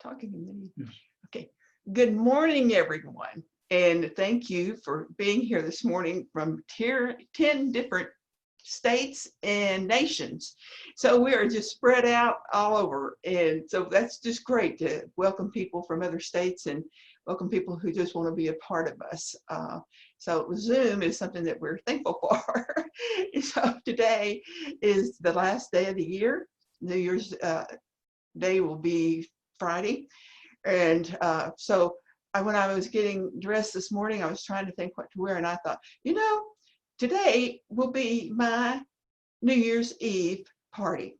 talking and then you, okay. Good morning, everyone. And thank you for being here this morning from 10 different states and nations. So we are just spread out all over. And so that's just great to welcome people from other states and welcome people who just want to be a part of us. So Zoom is something that we're thankful for. So today is the last day of the year. New Year's Day will be Friday. And so when I was getting dressed this morning, I was trying to think what to wear. And I thought, you know, today will be my New Year's Eve party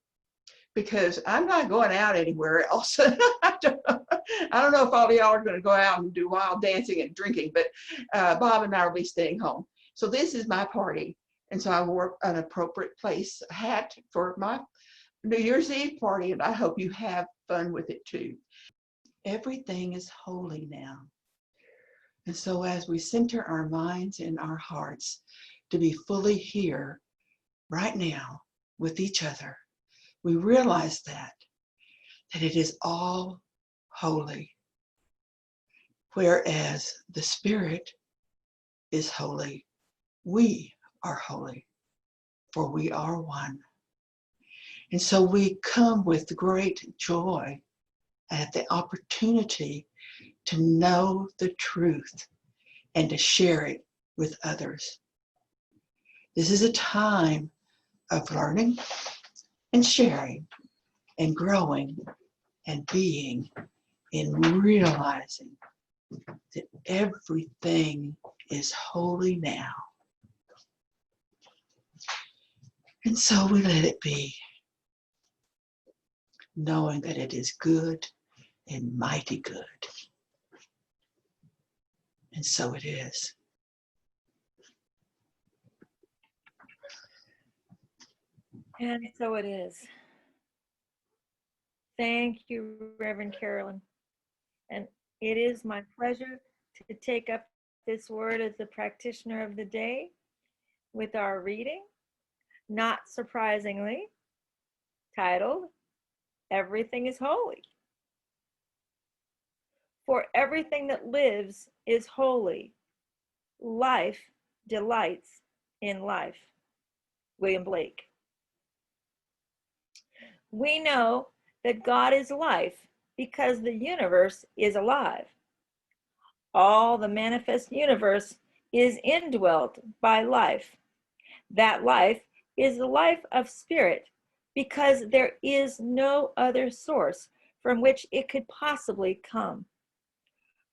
because I'm not going out anywhere else. I don't know if all of y'all are going to go out and do wild dancing and drinking, but Bob and I will be staying home. So this is my party. And so I wore an appropriate place hat for my New Year's Eve party, and I hope you have fun with it too. Everything is holy now. And so as we center our minds and our hearts to be fully here right now with each other, we realize that it is all holy. Whereas the Spirit is holy, we are holy, for we are one. And so we come with great joy at the opportunity to know the truth and to share it with others. This is a time of learning and sharing and growing and being and realizing that everything is holy now. And so we let it be, knowing that it is good and mighty good. And so it is. And so it is. Thank you, Reverend Carolyn. And it is my pleasure to take up this word as the practitioner of the day with our reading, not surprisingly, titled, Everything is Holy. For everything that lives is holy. Life delights in life. William Blake. We know that God is life because the universe is alive. All the manifest universe is indwelt by life. That life is the life of spirit because there is no other source from which it could possibly come.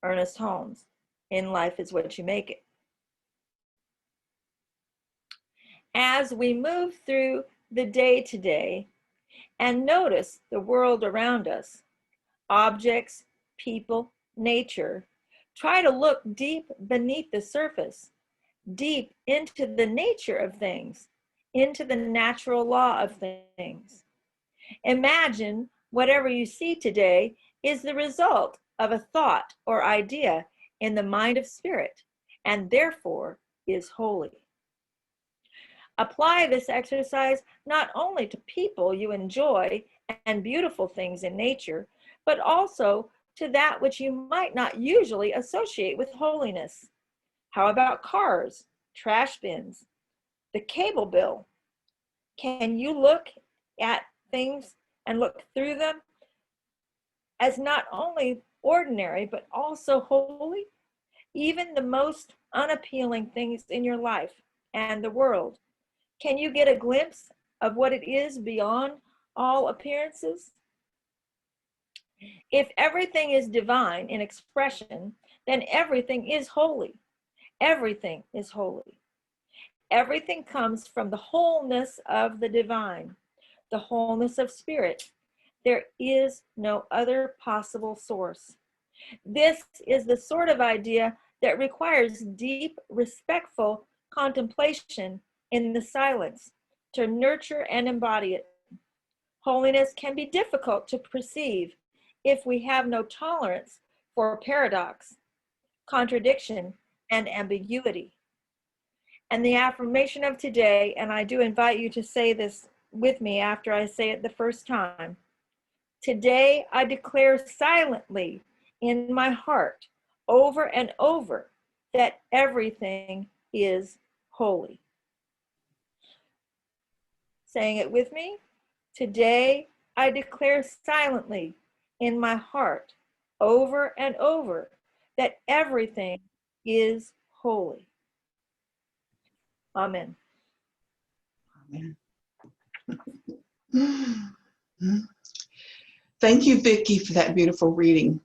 Ernest Holmes, in Life is What You Make It. As we move through the day today and notice the world around us, objects, people, nature, try to look deep beneath the surface, deep into the nature of things, into the natural law of things. Imagine whatever you see today is the result of a thought or idea in the mind of spirit, and therefore is holy. Apply this exercise not only to people you enjoy and beautiful things in nature, but also to that which you might not usually associate with holiness. How about cars, trash bins, the cable bill? Can you look at things and look through them as not only ordinary, but also holy? Even the most unappealing things in your life and the world. Can you get a glimpse of what it is beyond all appearances? If everything is divine in expression, then everything is holy. Everything is holy. Everything comes from the wholeness of the divine, the wholeness of spirit. There is no other possible source. This is the sort of idea that requires deep, respectful contemplation in the silence to nurture and embody it. Holiness can be difficult to perceive if we have no tolerance for paradox, contradiction, and ambiguity. And the affirmation of today, and I do invite you to say this with me after I say it the first time, Today I declare silently in my heart over and over that everything is holy. Saying it with me. Today I declare silently in my heart over and over that everything is holy. Amen. Amen. Thank you, Vicki, for that beautiful reading.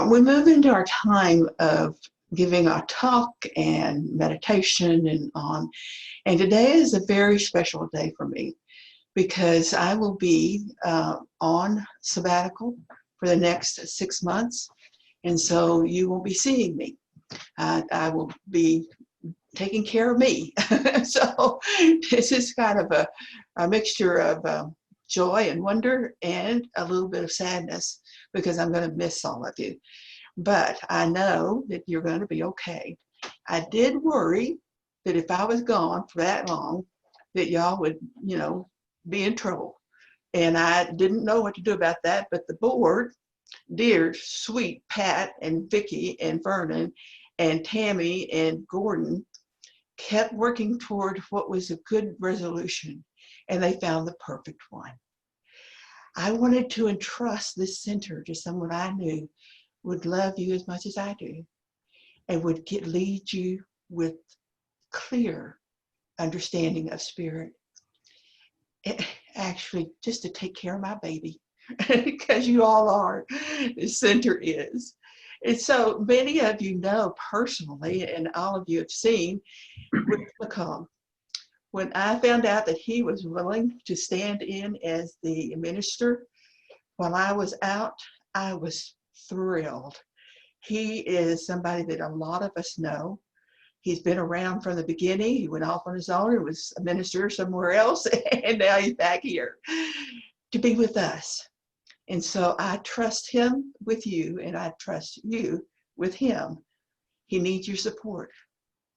We move into our time of giving our talk and meditation and on. And today is a very special day for me because I will be on sabbatical for the next 6 months. And so you won't be seeing me. I will be taking care of me. So this is kind of a mixture of joy and wonder and a little bit of sadness because I'm going to miss all of you. But I know that you're going to be okay. I did worry that if I was gone for that long, that y'all would, be in trouble. And I didn't know what to do about that, but the board, dear sweet Pat and Vicki and Vernon and Tammy and Gordon, kept working toward what was a good resolution, and they found the perfect one. I wanted to entrust this center to someone I knew would love you as much as I do and would lead you with clear understanding of spirit. Actually, just to take care of my baby, because you all are, the center is. And so many of you know personally, and all of you have seen, Rev McCollum. When I found out that he was willing to stand in as the minister while I was out, I was thrilled. He is somebody that a lot of us know. He's been around from the beginning. He went off on his own and was a minister somewhere else, and now he's back here to be with us. And so I trust him with you, and I trust you with him. He needs your support.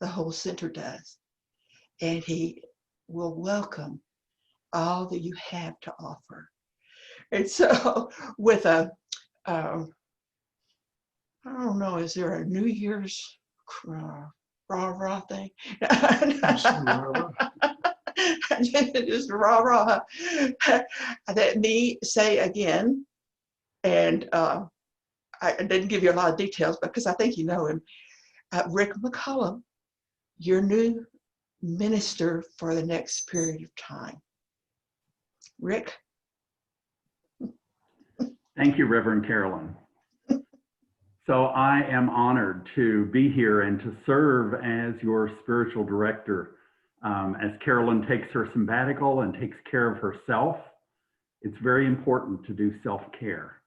The whole center does. And he will welcome all that you have to offer. And so with I don't know, is there a New Year's rah-rah thing? Just rah-rah. Let me say again, and I didn't give you a lot of details because I think you know him. Rick McCollum, your new minister for the next period of time. Rick? Thank you, Reverend Carolyn. So I am honored to be here and to serve as your spiritual director. As Carolyn takes her sabbatical and takes care of herself, it's very important to do self-care.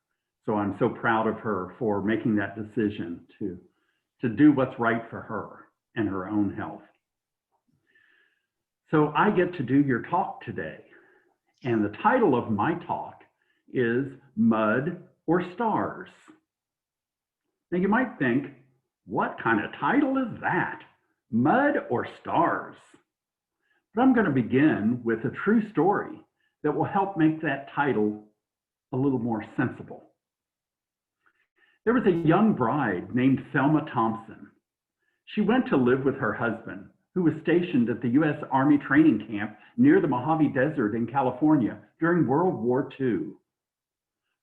So I'm so proud of her for making that decision to do what's right for her and her own health. So I get to do your talk today. And the title of my talk is Mud or Stars. Now you might think, what kind of title is that? Mud or Stars? But I'm going to begin with a true story that will help make that title a little more sensible. There was a young bride named Thelma Thompson. She went to live with her husband, who was stationed at the U.S. Army training camp near the Mojave Desert in California during World War II.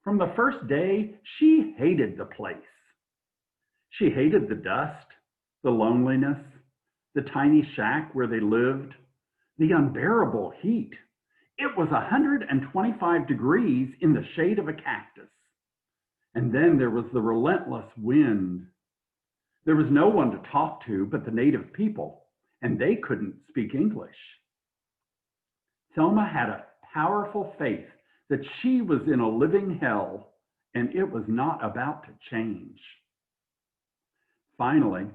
From the first day, she hated the place. She hated the dust, the loneliness, the tiny shack where they lived, the unbearable heat. It was 125 degrees in the shade of a cactus. And then there was the relentless wind. There was no one to talk to but the native people, and they couldn't speak English. Thelma had a powerful faith that she was in a living hell, and it was not about to change. Finally,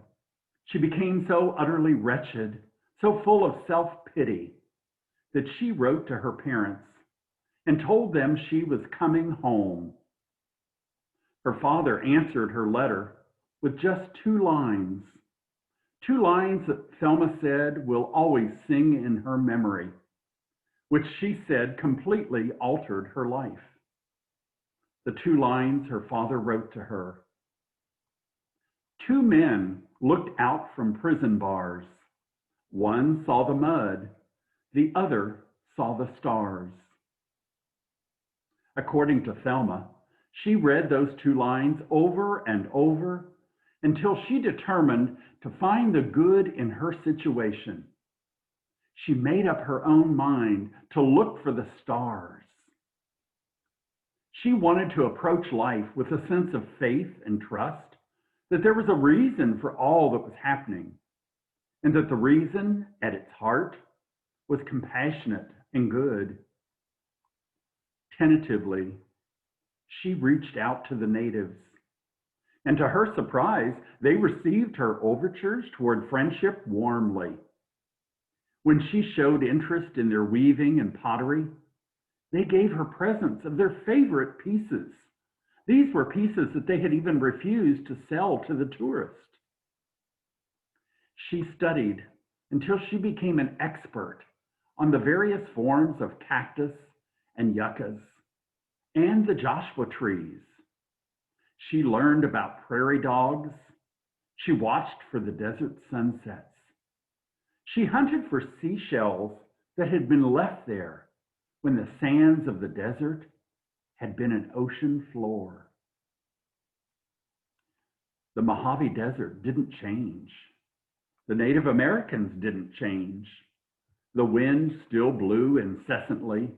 she became so utterly wretched, so full of self-pity, that she wrote to her parents and told them she was coming home. Her father answered her letter with just 2 lines. 2 lines that Thelma said will always sing in her memory, which she said completely altered her life. the 2 lines her father wrote to her. 2 men looked out from prison bars. One saw the mud, the other saw the stars. According to Thelma, she read those 2 lines over and over until she determined to find the good in her situation. She made up her own mind to look for the stars. She wanted to approach life with a sense of faith and trust that there was a reason for all that was happening, and that the reason at its heart was compassionate and good. Tentatively, she reached out to the natives, and to her surprise, they received her overtures toward friendship warmly. When she showed interest in their weaving and pottery, they gave her presents of their favorite pieces. These were pieces that they had even refused to sell to the tourist. She studied until she became an expert on the various forms of cactus and yuccas and the Joshua trees. She learned about prairie dogs. She watched for the desert sunsets. She hunted for seashells that had been left there when the sands of the desert had been an ocean floor. The Mojave Desert didn't change. The Native Americans didn't change. The wind still blew incessantly.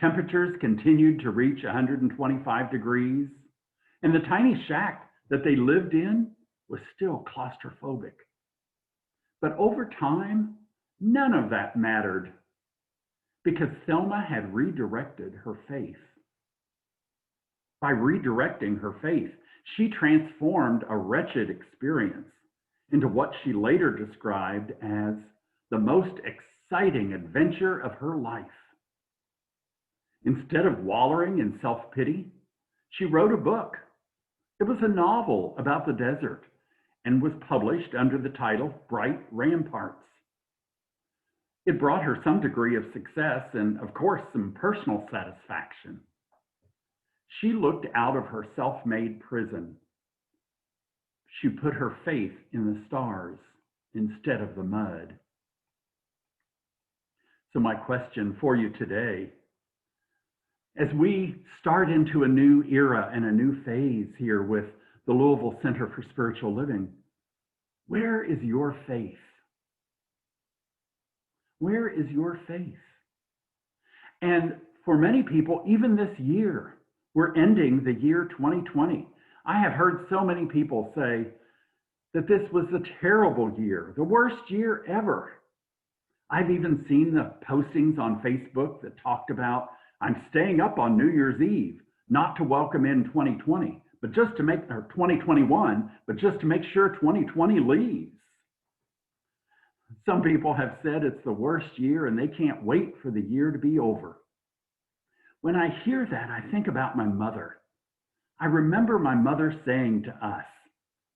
Temperatures continued to reach 125 degrees, and the tiny shack that they lived in was still claustrophobic. But over time, none of that mattered because Thelma had redirected her faith. By redirecting her faith, she transformed a wretched experience into what she later described as the most exciting adventure of her life. Instead of wallowing in self-pity, she wrote a book. It was a novel about the desert and was published under the title Bright Ramparts. It brought her some degree of success and, of course, some personal satisfaction. She looked out of her self-made prison. She put her faith in the stars instead of the mud. So my question for you today, as we start into a new era and a new phase here with the Louisville Center for Spiritual Living, where is your faith? Where is your faith? And for many people, even this year, we're ending the year 2020. I have heard so many people say that this was a terrible year, the worst year ever. I've even seen the postings on Facebook that talked about, I'm staying up on New Year's Eve, not to welcome in 2020, but just to make, or 2021, but just to make sure 2020 leaves. Some people have said it's the worst year and they can't wait for the year to be over. When I hear that, I think about my mother. I remember my mother saying to us,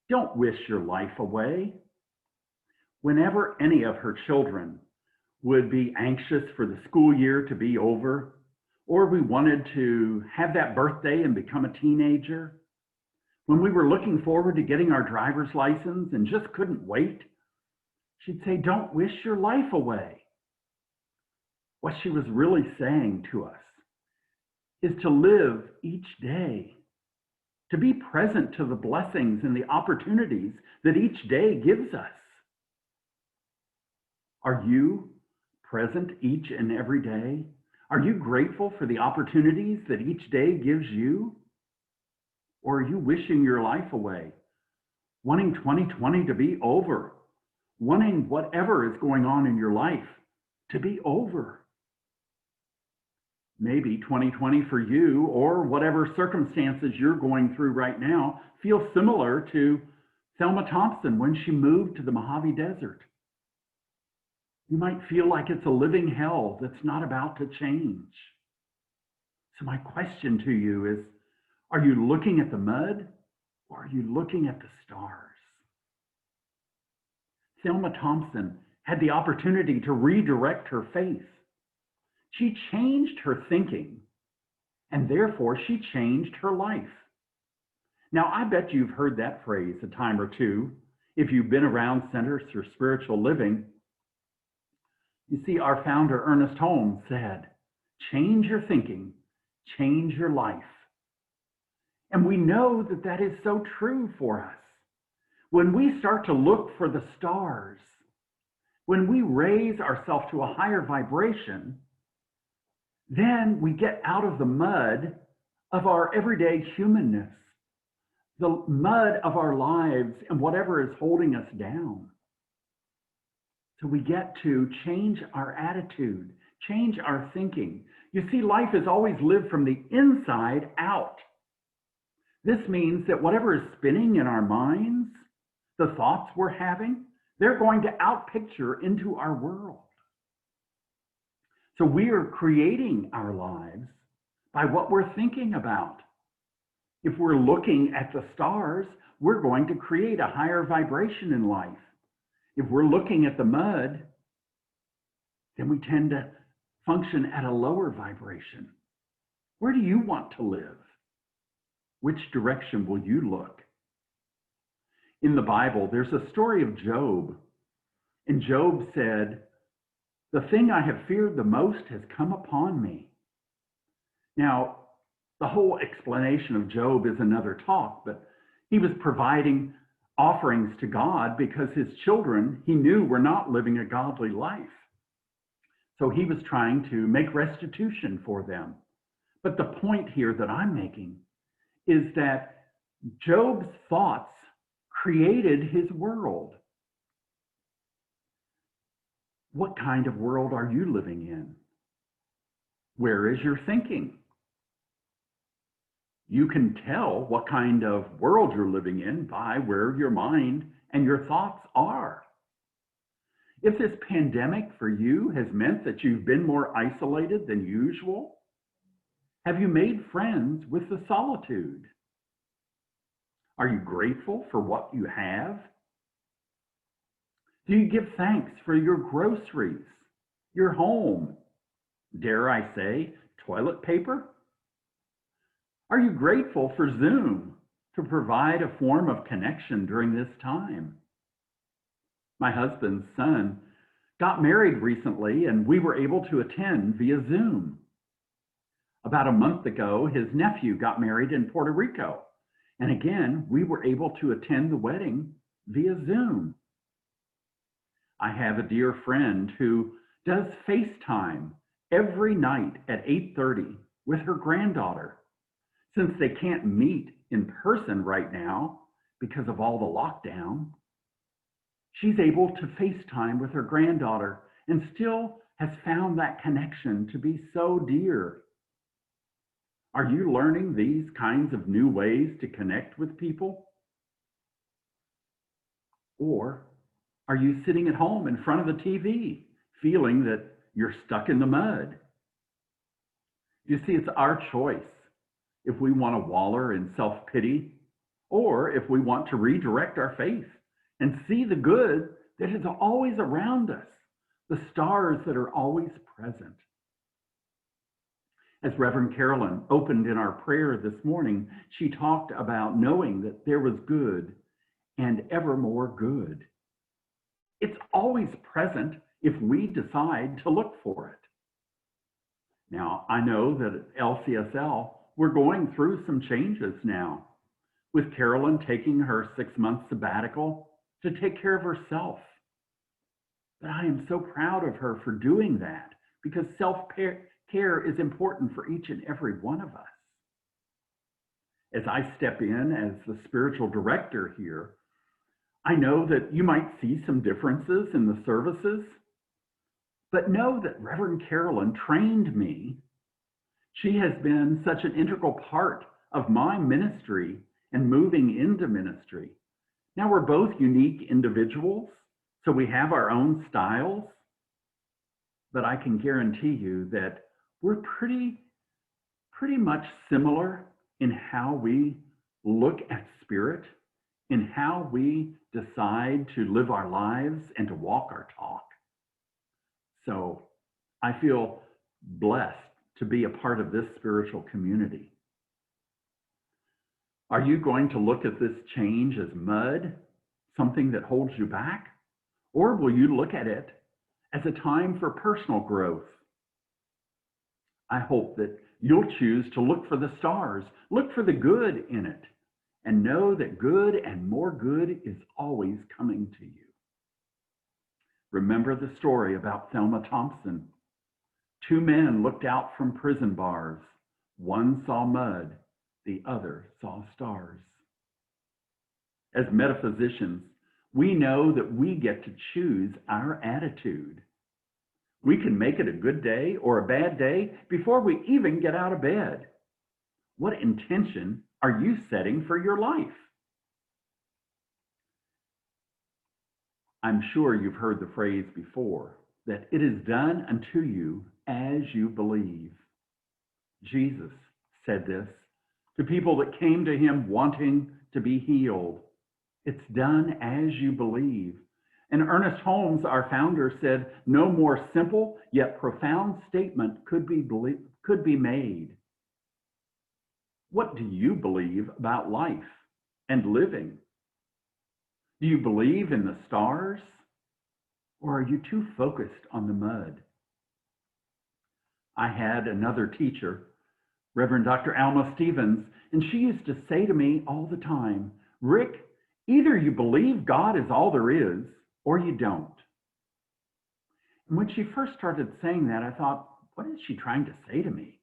don't wish your life away. Whenever any of her children would be anxious for the school year to be over, or we wanted to have that birthday and become a teenager, when we were looking forward to getting our driver's license and just couldn't wait, she'd say, don't wish your life away. What she was really saying to us is to live each day, to be present to the blessings and the opportunities that each day gives us. Are you present each and every day? Are you grateful for the opportunities that each day gives you? Or are you wishing your life away, wanting 2020 to be over, wanting whatever is going on in your life to be over? Maybe 2020 for you, or whatever circumstances you're going through right now, feels similar to Thelma Thompson when she moved to the Mojave Desert. You might feel like it's a living hell that's not about to change. So my question to you is, are you looking at the mud or are you looking at the stars? Thelma Thompson had the opportunity to redirect her faith. She changed her thinking and therefore she changed her life. Now, I bet you've heard that phrase a time or two if you've been around centers for spiritual living. You see, our founder, Ernest Holmes, said, change your thinking, change your life. And we know that that is so true for us. When we start to look for the stars, when we raise ourselves to a higher vibration, then we get out of the mud of our everyday humanness, the mud of our lives and whatever is holding us down. So we get to change our attitude, change our thinking. You see, life is always lived from the inside out. This means that whatever is spinning in our minds, the thoughts we're having, they're going to outpicture into our world. So we are creating our lives by what we're thinking about. If we're looking at the stars, we're going to create a higher vibration in life. If we're looking at the mud, then we tend to function at a lower vibration. Where do you want to live? Which direction will you look? In the Bible, there's a story of Job. And Job said, the thing I have feared the most has come upon me. Now, the whole explanation of Job is another talk, but he was providing offerings to God because his children, he knew, were not living a godly life. So he was trying to make restitution for them. But the point here that I'm making is that Job's thoughts created his world. What kind of world are you living in? Where is your thinking? You can tell what kind of world you're living in by where your mind and your thoughts are. If this pandemic for you has meant that you've been more isolated than usual, have you made friends with the solitude? Are you grateful for what you have? Do you give thanks for your groceries, your home, dare I say, toilet paper? Are you grateful for Zoom to provide a form of connection during this time? My husband's son got married recently, and we were able to attend via Zoom. About a month ago, his nephew got married in Puerto Rico, and again, we were able to attend the wedding via Zoom. I have a dear friend who does FaceTime every night at 8:30 with her granddaughter. Since they can't meet in person right now because of all the lockdown, she's able to FaceTime with her granddaughter and still has found that connection to be so dear. Are you learning these kinds of new ways to connect with people? Or are you sitting at home in front of the TV, feeling that you're stuck in the mud? You see, it's our choice if we want to wallow in self-pity or if we want to redirect our faith and see the good that is always around us, the stars that are always present. As Rev Carolyn opened in our prayer this morning, she talked about knowing that there was good and evermore good. It's always present if we decide to look for it. Now, I know that at LCSL, we're going through some changes now, with Carolyn taking her 6-month sabbatical to take care of herself. But I am so proud of her for doing that, because self-care is important for each and every one of us. As I step in as the spiritual director here, I know that you might see some differences in the services, but know that Rev Carolyn trained me. She has been such an integral part of my ministry and moving into ministry. Now, we're both unique individuals, so we have our own styles, but I can guarantee you that we're pretty much similar in how we look at spirit, in how we decide to live our lives and to walk our talk. So I feel blessed to be a part of this spiritual community? Are you going to look at this change as mud, something that holds you back? Or will you look at it as a time for personal growth? I hope that you'll choose to look for the stars, look for the good in it, and know that good and more good is always coming to you. Remember the story about Thelma Thompson. Two men looked out from prison bars. One saw mud, the other saw stars. As metaphysicians, we know that we get to choose our attitude. We can make it a good day or a bad day before we even get out of bed. What intention are you setting for your life? I'm sure you've heard the phrase before, that it is done unto you as you believe. Jesus said this to people that came to him wanting to be healed. It's done as you believe. And Ernest Holmes, our founder, said, no more simple yet profound statement could be made. What do you believe about life and living? Do you believe in the stars? Or are you too focused on the mud? I had another teacher, Reverend Dr. Alma Stevens, and she used to say to me all the time, Rick, either you believe God is all there is, or you don't. And when she first started saying that, I thought, what is she trying to say to me?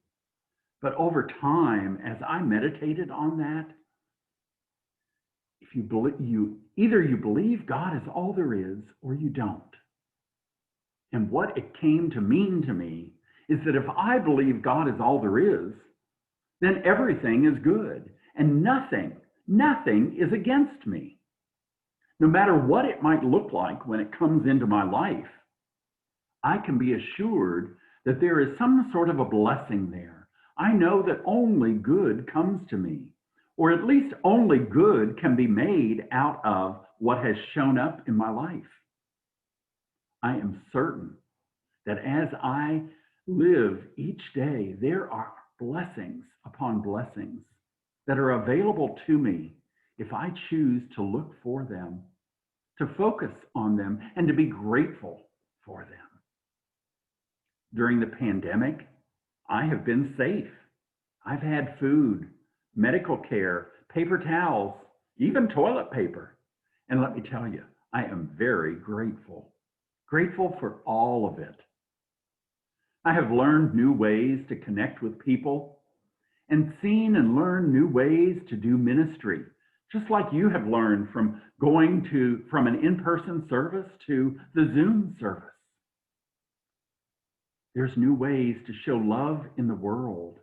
But over time, as I meditated on that, if you believe, either you believe God is all there is, or you don't. And what it came to mean to me is that if I believe God is all there is, then everything is good, and nothing is against me. No matter what it might look like when it comes into my life, I can be assured that there is some sort of a blessing there. I know that only good comes to me, or at least only good can be made out of what has shown up in my life. I am certain that as I live each day, there are blessings upon blessings that are available to me if I choose to look for them, to focus on them, and to be grateful for them. During the pandemic, I have been safe. I've had food, medical care, paper towels, even toilet paper. And let me tell you, I am very grateful. Grateful for all of it. I have learned new ways to connect with people and seen and learned new ways to do ministry, just like you have learned from going from an in-person service to the Zoom service. There's new ways to show love in the world,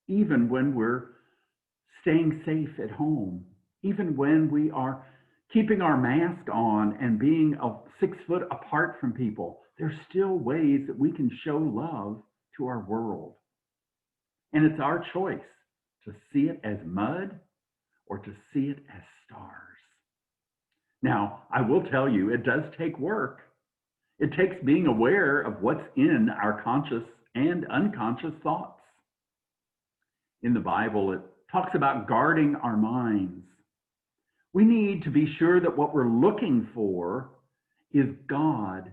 even when we're staying safe at home, even when we are keeping our mask on and being 6 foot apart from people. There's still ways that we can show love to our world. And it's our choice to see it as mud or to see it as stars. Now, I will tell you, it does take work. It takes being aware of what's in our conscious and unconscious thoughts. In the Bible, it talks about guarding our minds. We need to be sure that what we're looking for is God,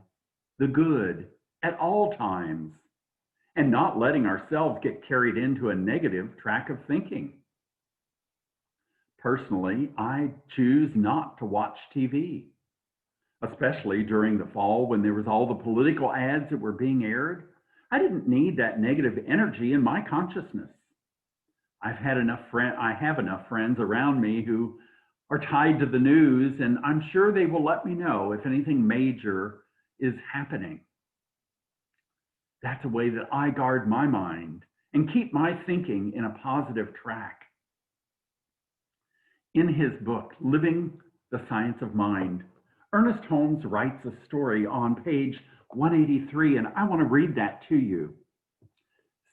the good, at all times, and not letting ourselves get carried into a negative track of thinking. Personally, I choose not to watch TV, especially during the fall when there was all the political ads that were being aired. I didn't need that negative energy in my consciousness. I have enough friends around me who are tied to the news, and I'm sure they will let me know if anything major is happening. That's a way that I guard my mind and keep my thinking in a positive track. In his book, Living the Science of Mind, Ernest Holmes writes a story on page 183, and I want to read that to you.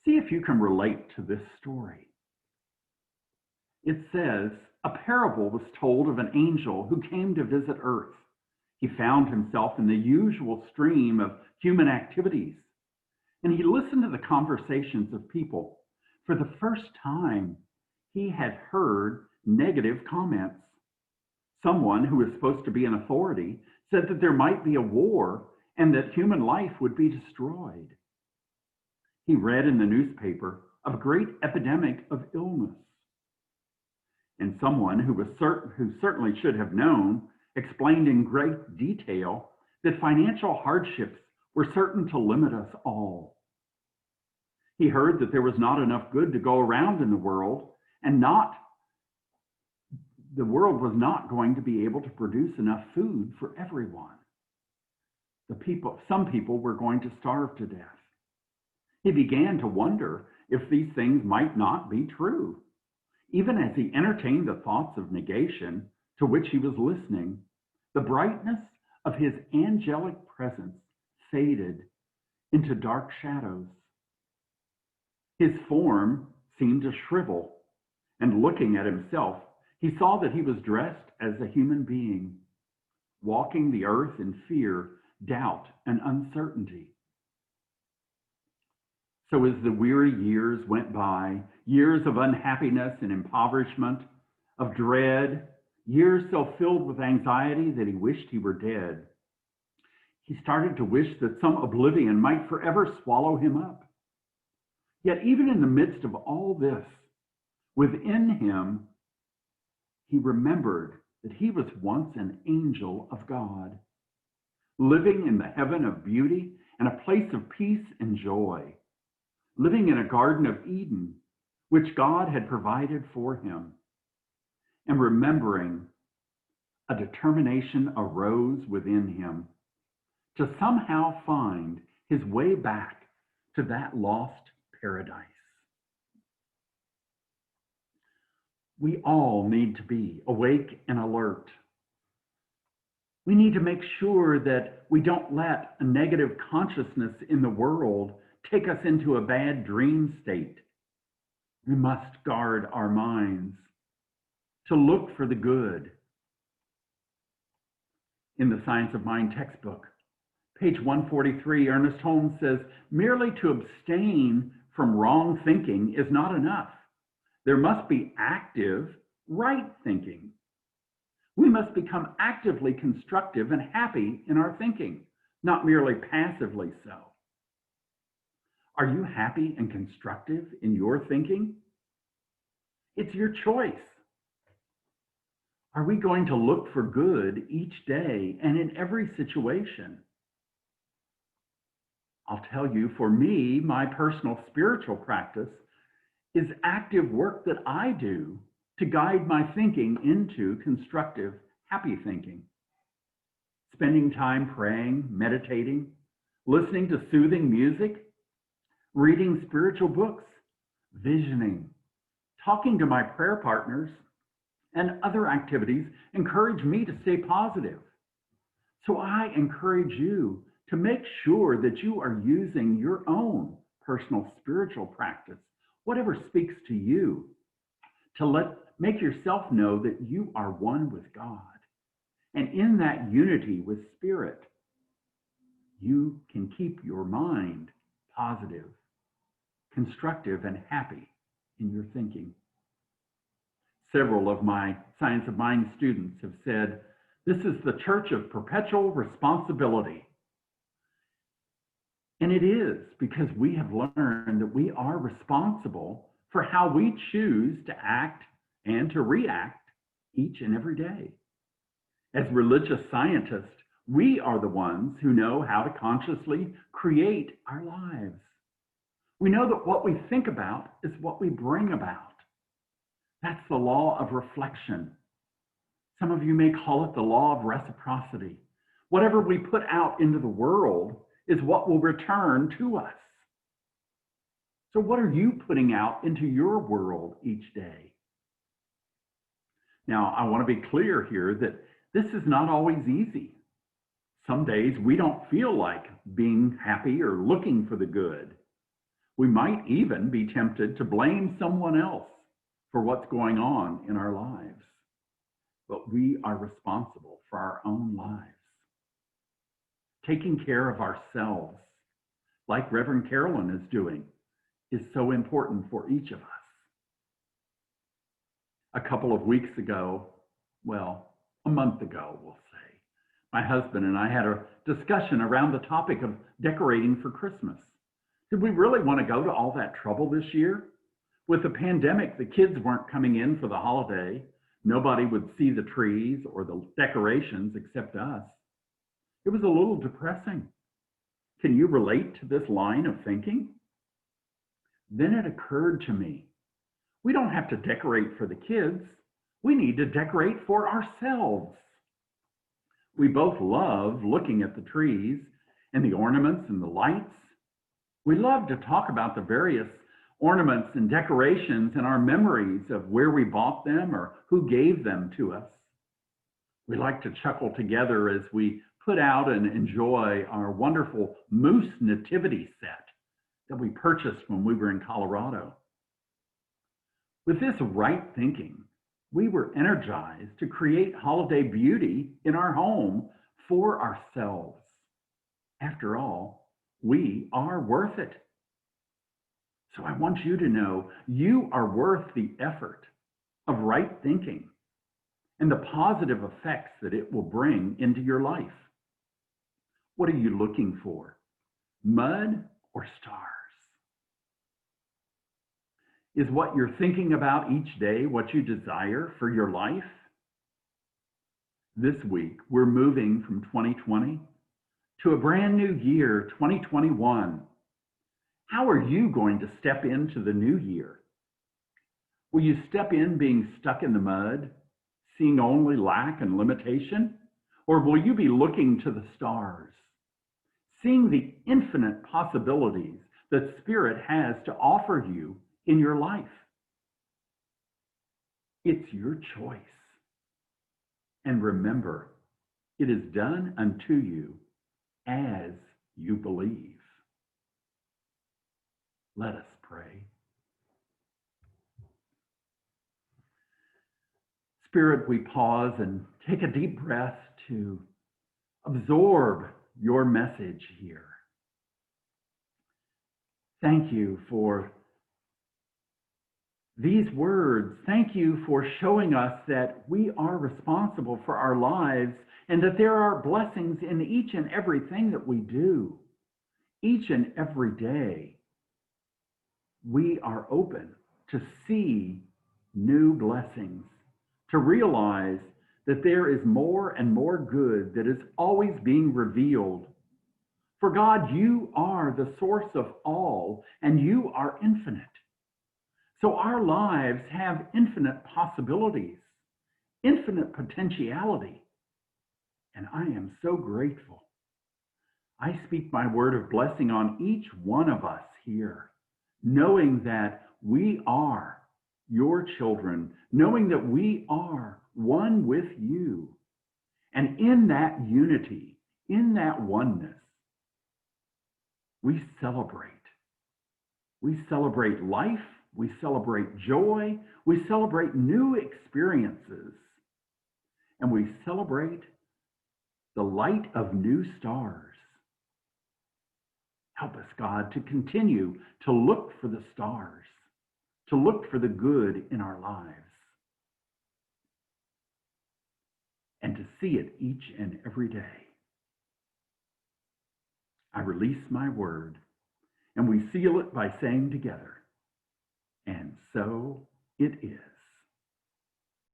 See if you can relate to this story. It says, a parable was told of an angel who came to visit Earth. He found himself in the usual stream of human activities, and he listened to the conversations of people. For the first time, he had heard negative comments. Someone who was supposed to be an authority said that there might be a war and that human life would be destroyed. He read in the newspaper of a great epidemic of illness. And someone who certainly should have known explained in great detail that financial hardships were certain to limit us all. He heard that there was not enough good to go around in the world, and the world was not going to be able to produce enough food for everyone. Some people were going to starve to death. He began to wonder if these things might not be true. Even as he entertained the thoughts of negation to which he was listening, the brightness of his angelic presence faded into dark shadows. His form seemed to shrivel, and looking at himself, he saw that he was dressed as a human being, walking the earth in fear, doubt, and uncertainty. So as the weary years went by, years of unhappiness and impoverishment, of dread, years so filled with anxiety that he wished he were dead, he started to wish that some oblivion might forever swallow him up. Yet even in the midst of all this, within him, he remembered that he was once an angel of God, living in the heaven of beauty and a place of peace and joy, living in a Garden of Eden, which God had provided for him. And remembering, a determination arose within him to somehow find his way back to that lost paradise. We all need to be awake and alert. We need to make sure that we don't let a negative consciousness in the world take us into a bad dream state. We must guard our minds to look for the good. In the Science of Mind textbook, page 143, Ernest Holmes says, merely to abstain from wrong thinking is not enough. There must be active, right thinking. We must become actively constructive and happy in our thinking, not merely passively so. Are you happy and constructive in your thinking? It's your choice. Are we going to look for good each day and in every situation? I'll tell you, for me, my personal spiritual practice is active work that I do to guide my thinking into constructive, happy thinking. Spending time praying, meditating, listening to soothing music, reading spiritual books, visioning, talking to my prayer partners, and other activities encourage me to stay positive. So I encourage you to make sure that you are using your own personal spiritual practice, whatever speaks to you, to make yourself know that you are one with God. And in that unity with Spirit, you can keep your mind positive, constructive, and happy in your thinking. Several of my Science of Mind students have said, this is the church of perpetual responsibility. And it is, because we have learned that we are responsible for how we choose to act and to react each and every day. As religious scientists, we are the ones who know how to consciously create our lives. We know that what we think about is what we bring about. That's the law of reflection. Some of you may call it the law of reciprocity. Whatever we put out into the world is what will return to us. So what are you putting out into your world each day? Now, I want to be clear here that this is not always easy. Some days we don't feel like being happy or looking for the good. We might even be tempted to blame someone else for what's going on in our lives. But we are responsible for our own lives. Taking care of ourselves, like Reverend Carolyn is doing, is so important for each of us. A couple of weeks ago, well, a month ago, we'll say, my husband and I had a discussion around the topic of decorating for Christmas. Did we really want to go to all that trouble this year? With the pandemic, the kids weren't coming in for the holiday. Nobody would see the trees or the decorations except us. It was a little depressing. Can you relate to this line of thinking? Then it occurred to me, we don't have to decorate for the kids. We need to decorate for ourselves. We both love looking at the trees and the ornaments and the lights. We love to talk about the various ornaments and decorations and our memories of where we bought them or who gave them to us. We like to chuckle together as we put out and enjoy our wonderful moose nativity set that we purchased when we were in Colorado. With this right thinking, we were energized to create holiday beauty in our home for ourselves. After all, we are worth it. So I want you to know you are worth the effort of right thinking and the positive effects that it will bring into your life. What are you looking for? Mud or stars? Is what you're thinking about each day what you desire for your life? This week, we're moving from 2020 to a brand new year, 2021. How are you going to step into the new year? Will you step in being stuck in the mud, seeing only lack and limitation? Or will you be looking to the stars, seeing the infinite possibilities that Spirit has to offer you in your life? It's your choice. And remember, it is done unto you as you believe. Let us pray. Spirit, we pause and take a deep breath to absorb your message here. Thank you for these words. Thank you for showing us that we are responsible for our lives and that there are blessings in each and everything that we do. Each and every day, we are open to see new blessings, to realize that there is more and more good that is always being revealed. For God, you are the source of all, and you are infinite. So our lives have infinite possibilities, infinite potentiality, and I am so grateful. I speak my word of blessing on each one of us here, knowing that we are your children, knowing that we are one with you. And in that unity, in that oneness, we celebrate. We celebrate life, we celebrate joy, we celebrate new experiences, and we celebrate the light of new stars. Help us, God, to continue to look for the stars, to look for the good in our lives, and to see it each and every day. I release my word, and we seal it by saying together, and so it is.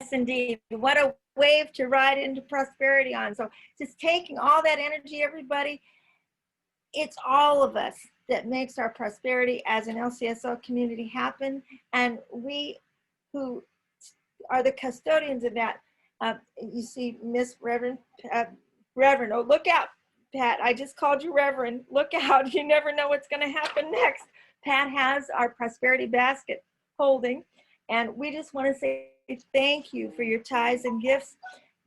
Yes, indeed. What a wave to ride into prosperity on. So just taking all that energy, everybody, it's all of us that makes our prosperity as an LCSL community happen. And we who are the custodians of that, you see Miss Reverend, oh, look out, Pat. I just called you Reverend. Look out. You never know what's going to happen next. Pat has our prosperity basket holding, and we just want to say thank you for your tithes and gifts.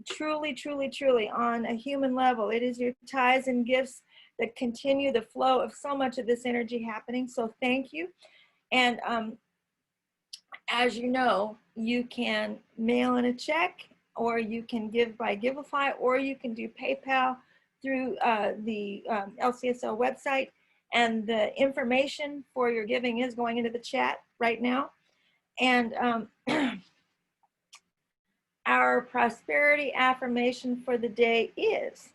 Truly, truly, truly, on a human level, it is your tithes and gifts that continue the flow of so much of this energy happening. So thank you. And as you know, you can mail in a check, or you can give by Giveify, or you can do PayPal through the LCSL website. And the information for your giving is going into the chat right now. And our prosperity affirmation for the day is: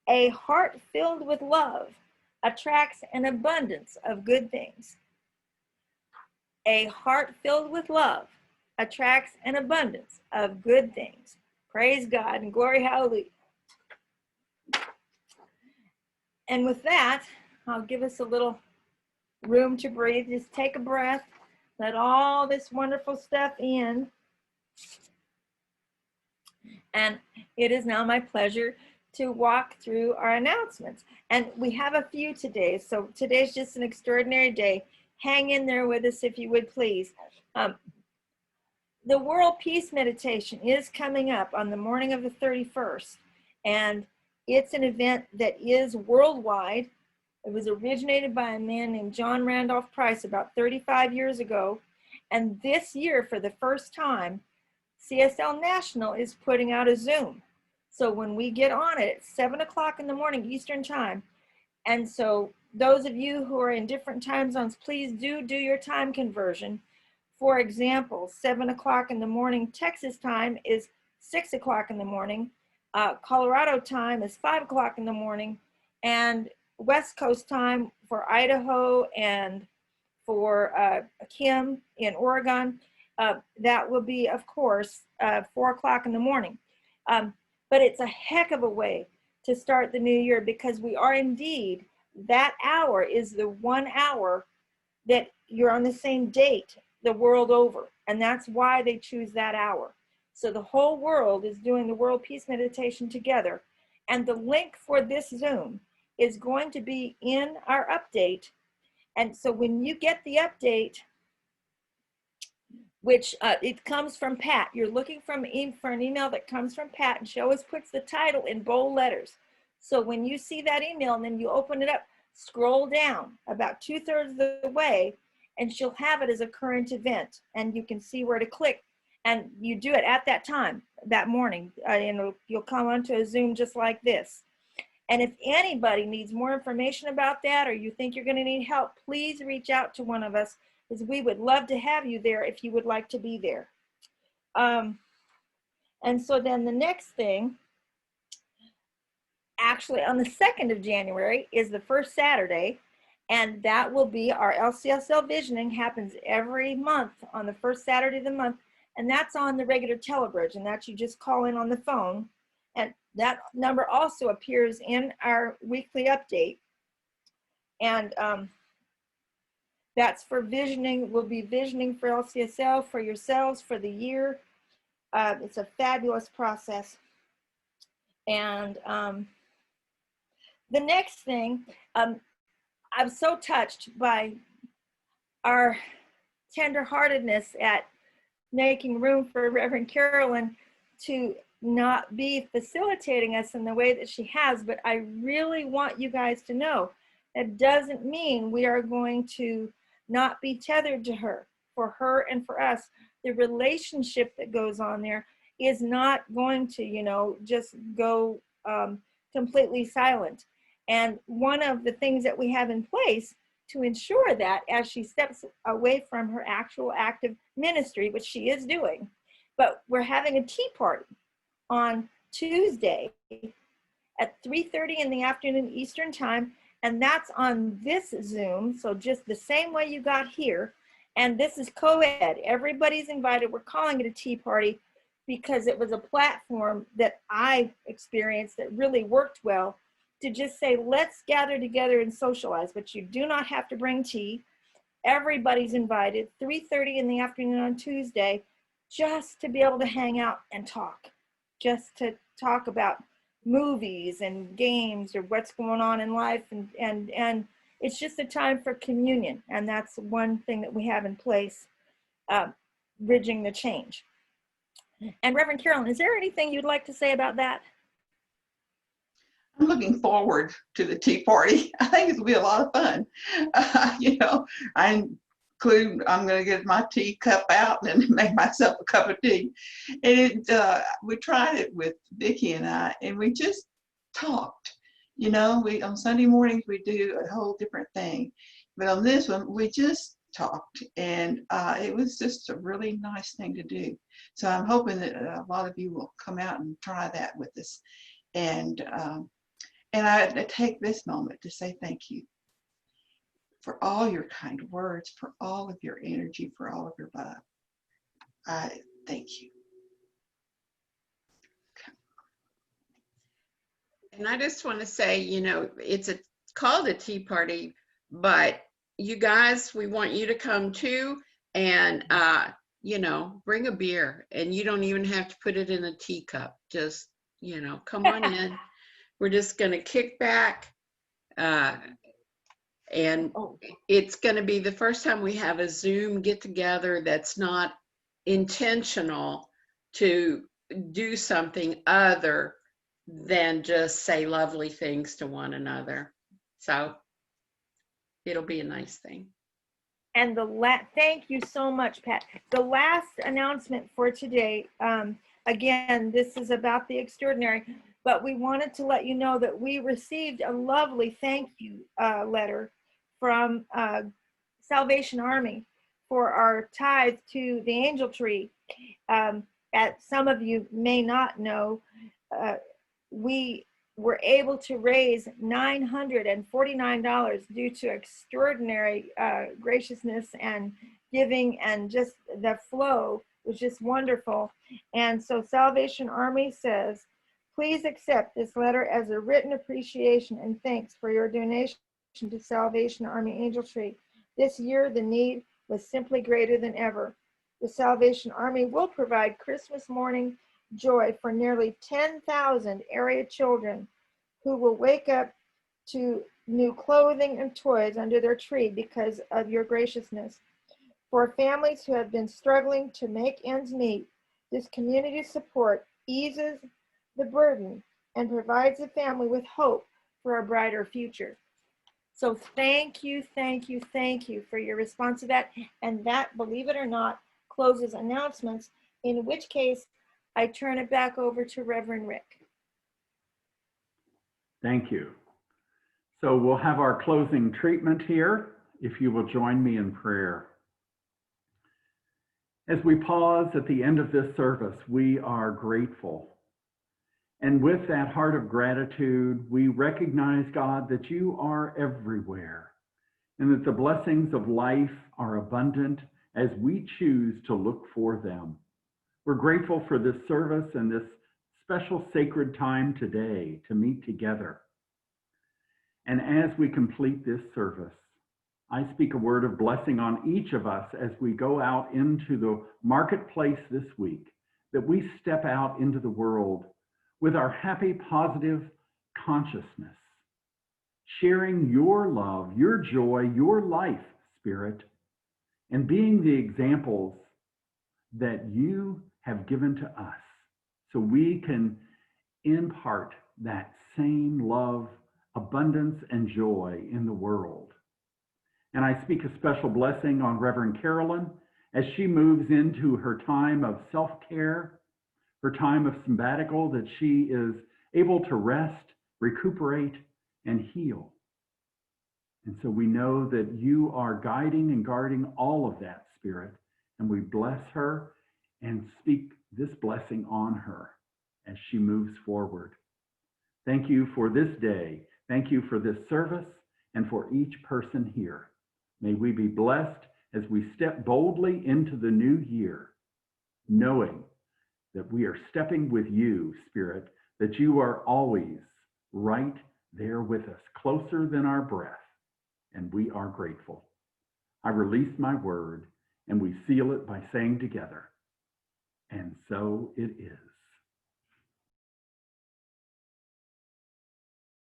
a heart filled with love attracts an abundance of good things. A heart filled with love attracts an abundance of good things. Praise God and glory, hallelujah. And with that, I'll give us a little room to breathe. Just take a breath, let all this wonderful stuff in. And it is now my pleasure to walk through our announcements. And we have a few today. So today's just an extraordinary day. Hang in there with us if you would, please. The World Peace Meditation is coming up on the morning of the 31st. And it's an event that is worldwide. It was originated by a man named John Randolph Price about 35 years ago. And this year, for the first time, CSL National is putting out a Zoom. So when we get on it at 7 o'clock in the morning Eastern time, and so those of you who are in different time zones, please do your time conversion. For example, 7 o'clock in the morning Texas time is 6 o'clock in the morning. Colorado time is 5 o'clock in the morning, and West Coast time for Idaho and for Kim in Oregon, that will be, of course, 4 o'clock in the morning. But it's a heck of a way to start the new year, because we are indeed, that hour is the 1 hour that you're on the same date the world over. And that's why they choose that hour. So the whole world is doing the World Peace Meditation together. And the link for this Zoom is going to be in our update. And so when you get the update, which it comes from Pat, you're looking for an email that comes from Pat, and she always puts the title in bold letters. So when you see that email and then you open it up, scroll down about 2/3 of the way, and she'll have it as a current event, and you can see where to click, and you do it at that time, that morning, and you'll come onto a Zoom just like this. And if anybody needs more information about that, or you think you're going to need help, please reach out to one of us, because we would love to have you there if you would like to be there. And so then the next thing, actually on the 2nd of January is the first Saturday, and that will be our LCSL Visioning. Happens every month on the first Saturday of the month, and that's on the regular telebridge, and that you just call in on the phone, and that number also appears in our weekly update. And that's for visioning. We'll be visioning for LCSL, for yourselves, for the year. It's a fabulous process. And the next thing, I'm so touched by our tenderheartedness at making room for Reverend Carolyn to not be facilitating us in the way that she has, but I really want you guys to know that doesn't mean we are going to not be tethered to her. For her and for us, the relationship that goes on there is not going to, you know, just go completely silent. And one of the things that we have in place to ensure that, as she steps away from her actual active ministry, which she is doing, but we're having a tea party on Tuesday at 3:30 in the afternoon Eastern time, and that's on this Zoom, so just the same way you got here. And this is co-ed. Everybody's invited. We're calling it a tea party because it was a platform that I experienced that really worked well, to just say, let's gather together and socialize, but you do not have to bring tea. Everybody's invited, 3:30 in the afternoon on Tuesday, just to be able to hang out and talk, just to talk about movies and games or what's going on in life. And it's just a time for communion. And that's one thing that we have in place, bridging the change. And Reverend Carolyn, is there anything you'd like to say about that? I'm looking forward to the tea party. I think it'll be a lot of fun. You know, I'm going to get my tea cup out and make myself a cup of tea. And we tried it with Vicki and I, and we just talked. You know, we on Sunday mornings we do a whole different thing, but on this one we just talked, and it was just a really nice thing to do. So I'm hoping that a lot of you will come out and try that with us. And I take this moment to say thank you for all your kind words, for all of your energy, for all of your love. I thank you. And I just want to say, you know, it's called a tea party, but you guys, we want you to come too, and you know, bring a beer, and you don't even have to put it in a teacup. Just, you know, come on in. We're just going to kick back, and it's going to be the first time we have a Zoom get together that's not intentional to do something other than just say lovely things to one another. So it'll be a nice thing. And thank you so much, Pat. The last announcement for today, again, this is about the extraordinary, but we wanted to let you know that we received a lovely thank you letter from Salvation Army for our tithe to the Angel Tree. As some of you may not know, we were able to raise $949 due to extraordinary graciousness and giving, and just the flow was just wonderful. And so Salvation Army says, please accept this letter as a written appreciation and thanks for your donation to Salvation Army Angel Tree. This year, the need was simply greater than ever. The Salvation Army will provide Christmas morning joy for nearly 10,000 area children who will wake up to new clothing and toys under their tree because of your graciousness. For families who have been struggling to make ends meet, this community support eases the burden and provides the family with hope for a brighter future. So thank you, thank you, thank you for your response to that. And that, believe it or not, closes announcements, in which case I turn it back over to Reverend Rick. Thank you. So we'll have our closing treatment here, if you will join me in prayer. As we pause at the end of this service, we are grateful. And with that heart of gratitude, we recognize, God, that you are everywhere and that the blessings of life are abundant as we choose to look for them. We're grateful for this service and this special sacred time today to meet together. And as we complete this service, I speak a word of blessing on each of us as we go out into the marketplace this week, that we step out into the world with our happy, positive consciousness, sharing your love, your joy, your life, Spirit, and being the examples that you have given to us so we can impart that same love, abundance, and joy in the world. And I speak a special blessing on Reverend Carolyn as she moves into her time of self-care, her time of sabbatical, that she is able to rest, recuperate, and heal. And so we know that you are guiding and guarding all of that, Spirit, and we bless her and speak this blessing on her as she moves forward. Thank you for this day. Thank you for this service and for each person here. May we be blessed as we step boldly into the new year, knowing that we are stepping with you, Spirit, that you are always right there with us, closer than our breath, and we are grateful. I release my word, and we seal it by saying together, and so it is.